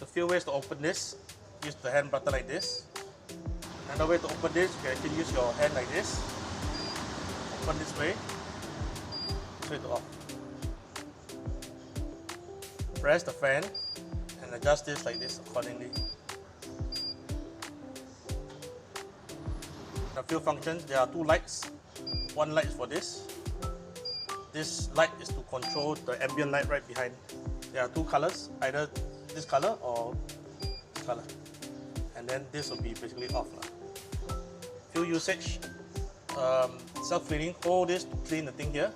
A few ways to open this. Use the hand button like this. Another way to open this, you can actually use your hand like this. Open this way. Switch it off. Press the fan and adjust this like this accordingly. A few functions. There are two lights. One light is for this. This light is to control the ambient light right behind. There are two colors, either this color or this color. And then this will be basically off. Few usage. Self-cleaning. Hold this to clean the thing here.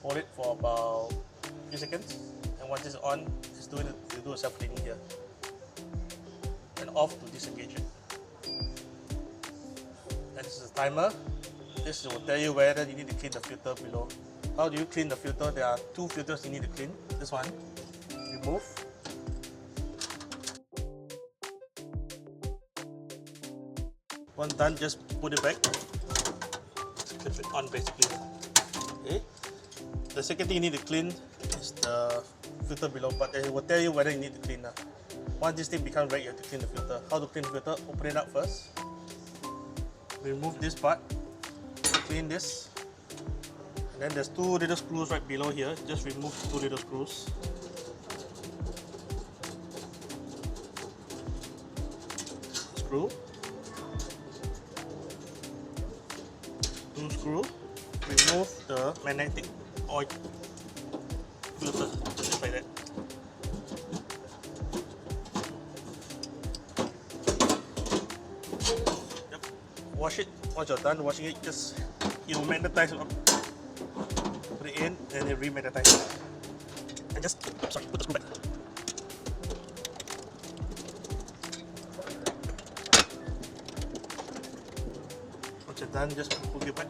Hold it for about 3 seconds. And once it's on, it's doing it, you do a self-cleaning here. And off to disengage it. And this is a timer. This will tell you whether you need to clean the filter below. How do you clean the filter? There are two filters you need to clean. This one, remove. Once done, just put it back. Clip it on basically. Okay. The second thing you need to clean is the filter below, but it will tell you whether you need to clean now. Once this thing becomes red, you have to clean the filter. How to clean the filter? Open it up first. Remove this part. Clean this. And then there's two little screws right below here. Just remove two little screws. Screw. Two screw. Remove the magnetic oil filter, just like that. Yep. Wash it. Once you're done washing it, just magnetize it up. Put it in and then remagnetize it. And just put the screw back. Once you're done, just put it back.